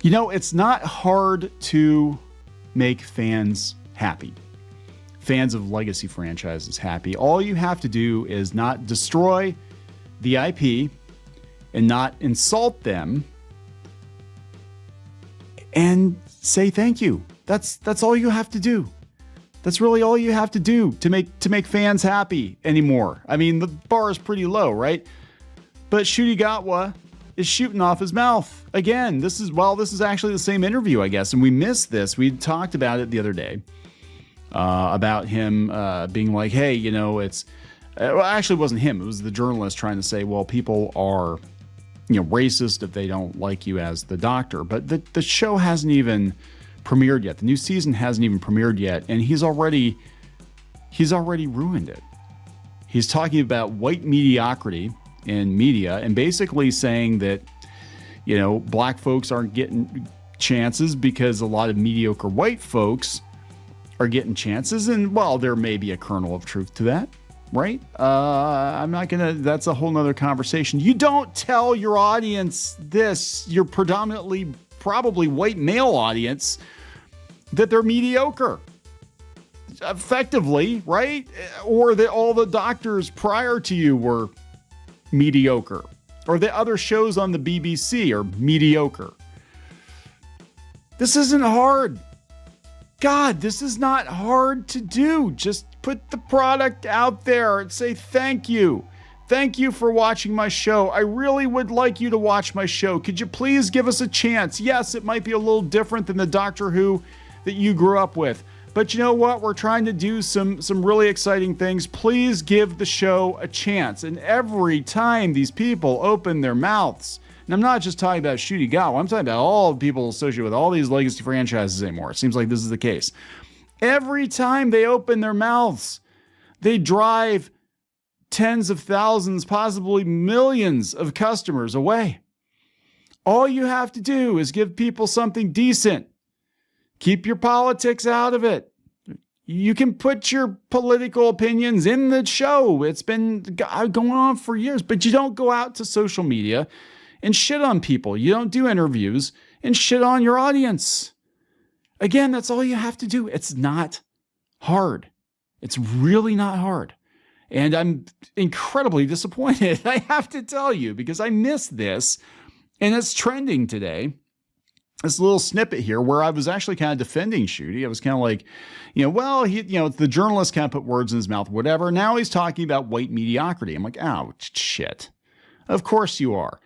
You know, it's not hard to make fans happy. Fans of legacy franchises happy. All you have to do is not destroy the IP and not insult them and say thank you. That's all you have to do. That's really all you have to do to make fans happy anymore. I mean, the bar is pretty low, right? But Ncuti Gatwa is shooting off his mouth again. This is actually the same interview, I guess, and we missed this. We talked about it the other day about him being like, hey, you know, actually it wasn't him. It was the journalist trying to say, well, people are, you know, racist if they don't like you as the Doctor. But the show hasn't even premiered yet. The new season hasn't even premiered yet, and he's already ruined it. He's talking about white mediocrity in media and basically saying that, you know, black folks aren't getting chances because a lot of mediocre white folks are getting chances. And well, there may be a kernel of truth to that, right? That's a whole nother conversation. You don't tell your audience this, your predominantly probably white male audience, that they're mediocre. Effectively, right? Or that all the doctors prior to you were mediocre, or the other shows on the BBC are mediocre. This isn't hard. God, this is not hard to do. Just put the product out there and say thank you. Thank you for watching my show. I really would like you to watch my show. Could you please give us a chance? Yes, it might be a little different than the Doctor Who that you grew up with. But you know what? We're trying to do some really exciting things. Please give the show a chance. And every time these people open their mouths, and I'm not just talking about Ncuti Gatwa, I'm talking about all the people associated with all these legacy franchises anymore. It seems like this is the case. Every time they open their mouths, they drive tens of thousands, possibly millions of customers away. All you have to do is give people something decent. Keep your politics out of it. You can put your political opinions in the show. It's been going on for years, but you don't go out to social media and shit on people. You don't do interviews and shit on your audience. Again, that's all you have to do. It's not hard. It's really not hard. And I'm incredibly disappointed, I have to tell you, because I missed this, and it's trending today. This little snippet here where I was actually kind of defending Ncuti. I was kind of like, you know, well, the journalist kind of put words in his mouth, whatever. Now he's talking about white mediocrity. I'm like, oh, shit. Of course you are.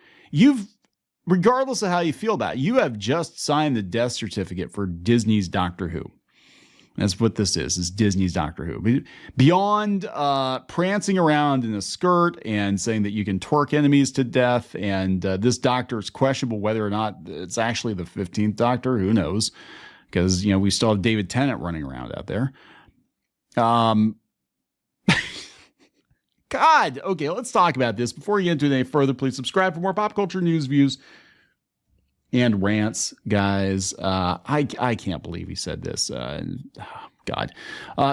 Regardless of how you feel about it, you have just signed the death certificate for Disney's Doctor Who. That's what this is Disney's Doctor Who. Beyond prancing around in a skirt and saying that you can twerk enemies to death, and this Doctor is questionable whether or not it's actually the 15th Doctor, who knows? Because, you know, we still have David Tennant running around out there. God, okay, let's talk about this. Before you get into it any further, please subscribe for more pop culture news, views, and rants, guys. I can't believe he said this. God.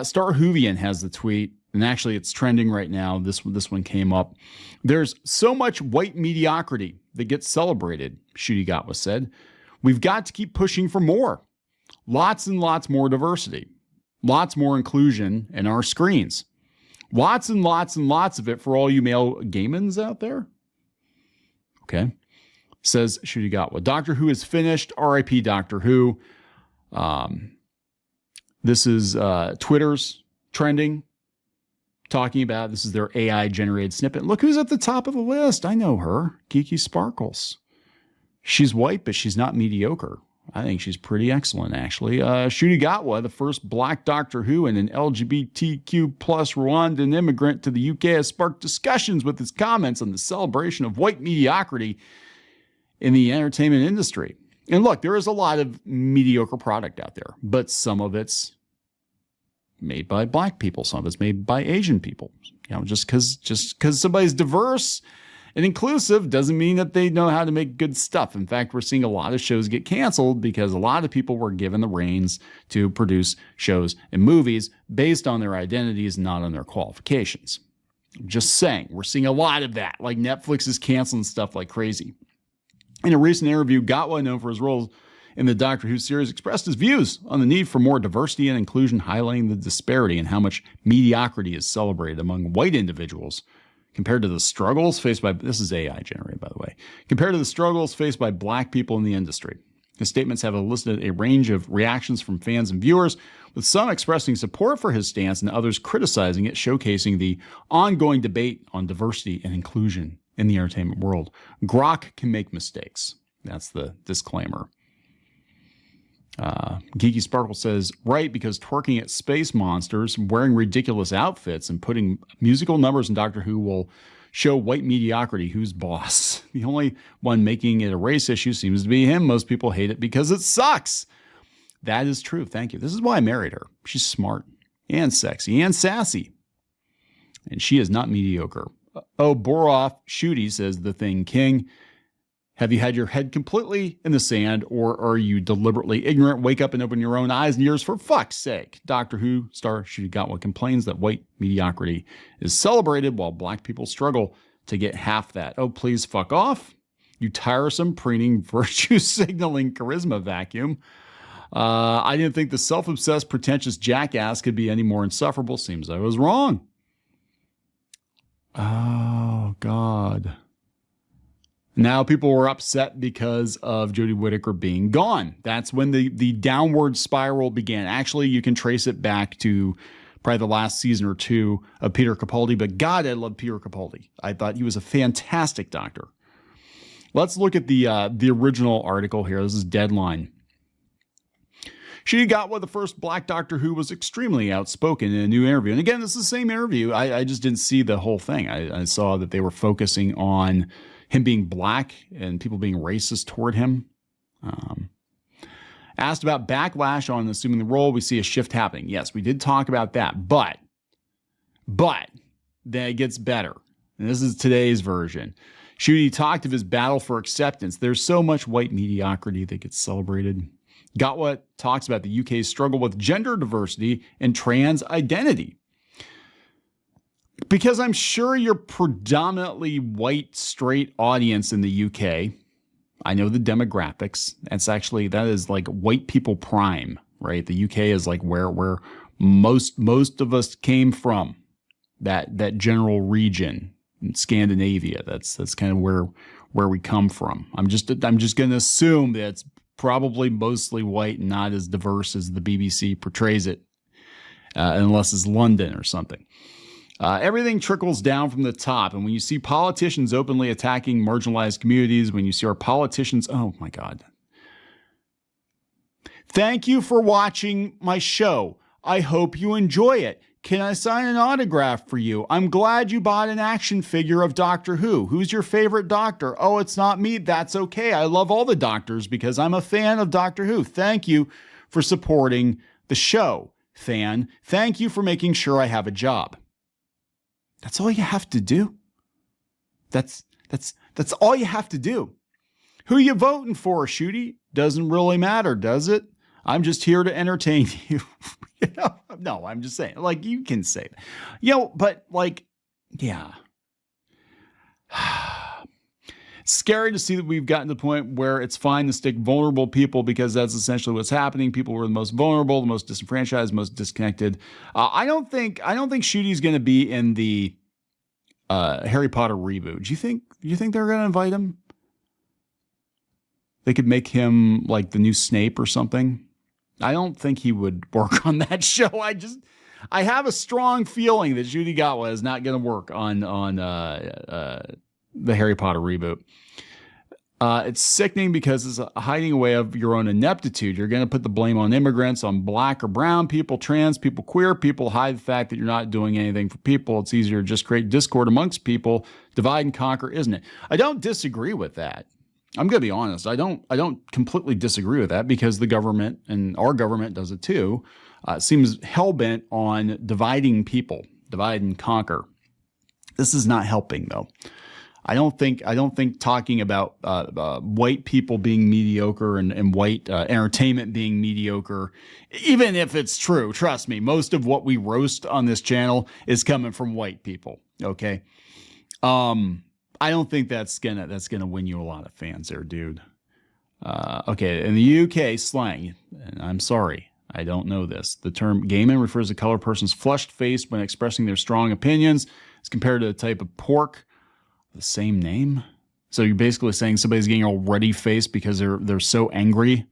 Star Whovian has the tweet, and actually it's trending right now. This one came up. There's so much white mediocrity that gets celebrated, Ncuti Gatwa said. We've got to keep pushing for more. Lots and lots more diversity. Lots more inclusion in our screens. Lots and lots and lots of it for all you male gaymans out there. Okay. Says Ncuti Gatwa. Doctor Who is finished. R.I.P. Doctor Who. This is Twitter's trending, talking about, this is their AI-generated snippet. Look who's at the top of the list. I know her. Geeky Sparkles. She's white, but she's not mediocre. I think she's pretty excellent, actually. Ncuti Gatwa, the first black Doctor Who and an LGBTQ plus Rwandan immigrant to the UK, has sparked discussions with his comments on the celebration of white mediocrity in the entertainment industry. And look, there is a lot of mediocre product out there, but some of it's made by black people. Some of it's made by Asian people. You know, just because somebody's diverse and inclusive doesn't mean that they know how to make good stuff. In fact, we're seeing a lot of shows get canceled because a lot of people were given the reins to produce shows and movies based on their identities, not on their qualifications. I'm just saying, we're seeing a lot of that. Like Netflix is canceling stuff like crazy. In a recent interview, Gatwa, known for his roles in the Doctor Who series, expressed his views on the need for more diversity and inclusion, highlighting the disparity and how much mediocrity is celebrated among white individuals compared to the struggles faced by, this is AI generated, by the way, compared to the struggles faced by black people in the industry. His statements have elicited a range of reactions from fans and viewers, with some expressing support for his stance and others criticizing it, showcasing the ongoing debate on diversity and inclusion in the entertainment world. Grok can make mistakes. That's the disclaimer. Geeky Sparkle says, right, because twerking at space monsters, wearing ridiculous outfits, and putting musical numbers in Doctor Who will show white mediocrity. Who's boss? The only one making it a race issue seems to be him. Most people hate it because it sucks. That is true. Thank you. This is why I married her. She's smart and sexy and sassy. And she is not mediocre. Oh, Boroff Shooty says, the thing king. Have you had your head completely in the sand, or are you deliberately ignorant? Wake up and open your own eyes and ears, for fuck's sake. Doctor Who star Ncuti Gatwa complains that white mediocrity is celebrated while black people struggle to get half that. Oh, please fuck off. You tiresome, preening, virtue signaling charisma vacuum. I didn't think the self-obsessed, pretentious jackass could be any more insufferable. Seems I was wrong. Oh, God. Now people were upset because of Jodie Whittaker being gone. That's when the downward spiral began. Actually, you can trace it back to probably the last season or two of Peter Capaldi. But God, I love Peter Capaldi. I thought he was a fantastic doctor. Let's look at the original article here. This is Deadline. Ncuti Gatwa, the first black Doctor Who, was extremely outspoken in a new interview. And again, this is the same interview. I just didn't see the whole thing. I saw that they were focusing on him being black and people being racist toward him. Asked about backlash on assuming the role, we see a shift happening. Yes, we did talk about that, but then it gets better. And this is today's version. Ncuti talked of his battle for acceptance. There's so much white mediocrity that gets celebrated. Gatwa talks about the UK's struggle with gender diversity and trans identity. Because I'm sure you're predominantly white, straight audience in the UK. I know the demographics. That is like white people prime, right? The UK is like where most of us came from. That general region, Scandinavia. That's kind of where we come from. I'm just going to assume that it's probably mostly white and not as diverse as the BBC portrays it, unless it's London or something. Everything trickles down from the top. And when you see politicians openly attacking marginalized communities, when you see our politicians, oh my God. Thank you for watching my show. I hope you enjoy it. Can I sign an autograph for you? I'm glad you bought an action figure of Doctor Who. Who's your favorite doctor? Oh, it's not me. That's okay. I love all the doctors because I'm a fan of Doctor Who. Thank you for supporting the show, fan. Thank you for making sure I have a job. That's all you have to do. That's all you have to do. Who you voting for, Ncuti? Doesn't really matter, does it? I'm just here to entertain you. No, I'm just saying, like, you can say that. But like, yeah. Scary to see that we've gotten to the point where it's fine to stick vulnerable people because that's essentially what's happening. People who are the most vulnerable, the most disenfranchised, most disconnected. I don't think Ncuti's going to be in the Harry Potter reboot. Do you think they're going to invite him? They could make him like the new Snape or something. I don't think he would work on that show. I have a strong feeling that Ncuti Gatwa is not going to work on the Harry Potter reboot. It's sickening because it's a hiding away of your own ineptitude. You're going to put the blame on immigrants, on black or brown people, trans people, queer people, hide the fact that you're not doing anything for people. It's easier to just create discord amongst people, divide and conquer, isn't it? I don't disagree with that. I'm going to be honest. I don't completely disagree with that because the government and our government does it too. Seems hell-bent on dividing people, divide and conquer. This is not helping though. I don't think talking about white people being mediocre and white entertainment being mediocre, even if it's true, trust me, most of what we roast on this channel is coming from white people. Okay. I don't think that's gonna win you a lot of fans there, dude. Okay, in the UK slang, and I'm sorry, I don't know this. The term gayman refers to a colored person's flushed face when expressing their strong opinions. It's compared to a type of pork, the same name. So you're basically saying somebody's getting all ruddy faced because they're so angry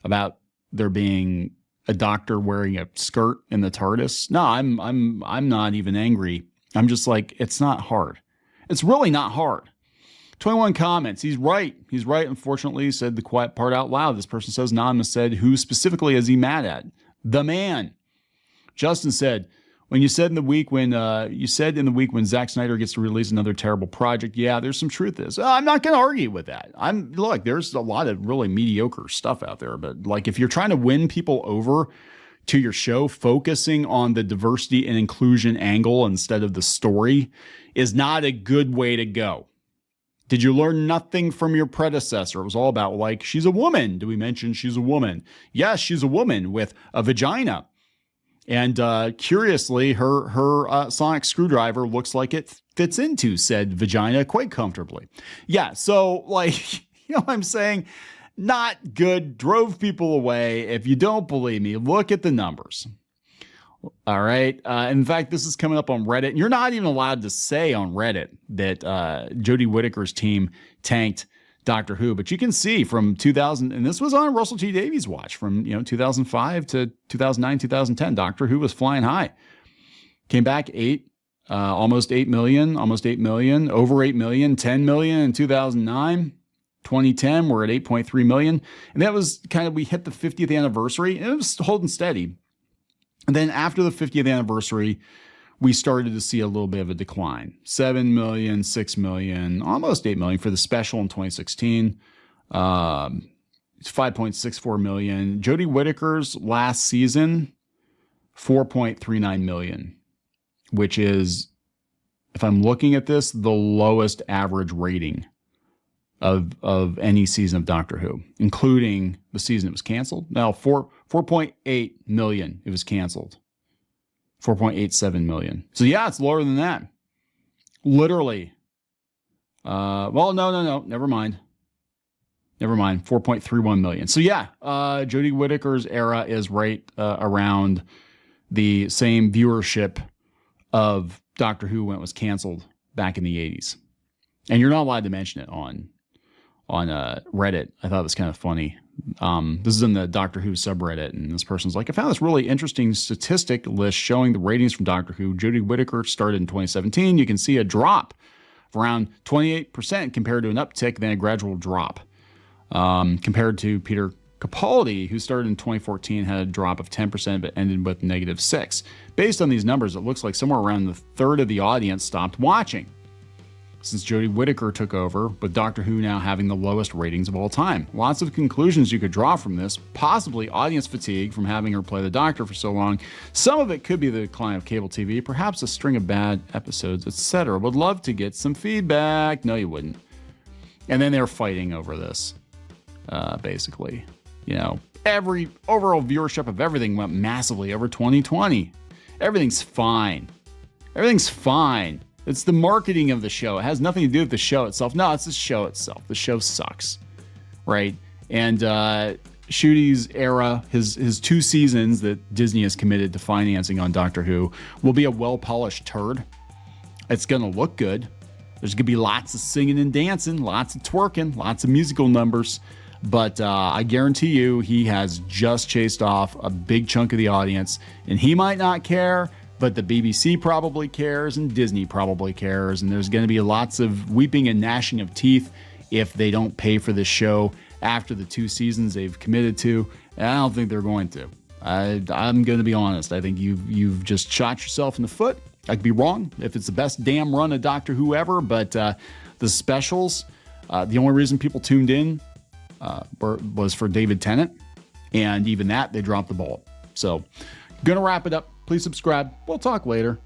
about there being a doctor wearing a skirt in the TARDIS. No, I'm not even angry. I'm just like, it's not hard. It's really not hard. 21 comments. He's right. He's right. Unfortunately, he said the quiet part out loud. This person says anonymous said, who specifically is he mad at? The man. Justin said, when you said in the week when Zack Snyder gets to release another terrible project, yeah, there's some truth to this. I'm not going to argue with that. Look, there's a lot of really mediocre stuff out there, but like if you're trying to win people over to your show, focusing on the diversity and inclusion angle instead of the story is not a good way to go. Did you learn nothing from your predecessor? It was all about like, she's a woman. Do we mention she's a woman? Yes, she's a woman with a vagina. And curiously, her sonic screwdriver looks like it fits into said vagina quite comfortably. Yeah, so like, you know what I'm saying? Not good, drove people away. If you don't believe me, look at the numbers. All right. In fact, this is coming up on Reddit. And you're not even allowed to say on Reddit that Jodie Whittaker's team tanked Doctor Who, but you can see from 2000, and this was on Russell T Davies' watch from 2005 to 2009, 2010. Doctor Who was flying high. Came back almost 8 million, over 8 million, 10 million in 2009. 2010, we're at 8.3 million. And that was we hit the 50th anniversary, and it was holding steady. And then after the 50th anniversary, we started to see a little bit of a decline. 7 million, 6 million, almost 8 million for the special in 2016. 5.64 million. Jodie Whittaker's last season, 4.39 million, which is, if I'm looking at this, the lowest average rating of any season of Doctor Who, including the season it was canceled. Now, 4.8 million, it was canceled. 4.87 million. So yeah, it's lower than that. Literally. Well, no. Never mind. 4.31 million. So yeah, Jodie Whittaker's era is right around the same viewership of Doctor Who when it was canceled back in the 80s. And you're not allowed to mention it on Reddit. I thought it was kind of funny. This is in the Doctor Who subreddit, and this person's like, I found this really interesting statistic list showing the ratings from Doctor Who. Jodie Whittaker started in 2017. You can see a drop of around 28% compared to an uptick, then a gradual drop. Compared to Peter Capaldi, who started in 2014, had a drop of 10% but ended with -6. Based on these numbers, it looks like somewhere around the third of the audience stopped watching since Jodie Whittaker took over, with Doctor Who now having the lowest ratings of all time. Lots of conclusions you could draw from this, possibly audience fatigue from having her play the Doctor for so long. Some of it could be the decline of cable TV, perhaps a string of bad episodes, etc. Would love to get some feedback. No, you wouldn't. And then they're fighting over this, basically. Every overall viewership of everything went massively over 2020. Everything's fine. Everything's fine. It's the marketing of the show. It has nothing to do with the show itself. No, it's the show itself. The show sucks, right? And Ncuti's era, his 2 seasons that Disney has committed to financing on Doctor Who, will be a well-polished turd. It's going to look good. There's going to be lots of singing and dancing, lots of twerking, lots of musical numbers. But I guarantee you he has just chased off a big chunk of the audience. And he might not care, but the BBC probably cares and Disney probably cares. And there's going to be lots of weeping and gnashing of teeth if they don't pay for this show after the 2 seasons they've committed to. And I don't think they're going to. I'm going to be honest. I think you've just shot yourself in the foot. I could be wrong if it's the best damn run of Doctor Who ever, but the specials, the only reason people tuned in was for David Tennant. And even that, they dropped the ball. So, going to wrap it up. Please subscribe. We'll talk later.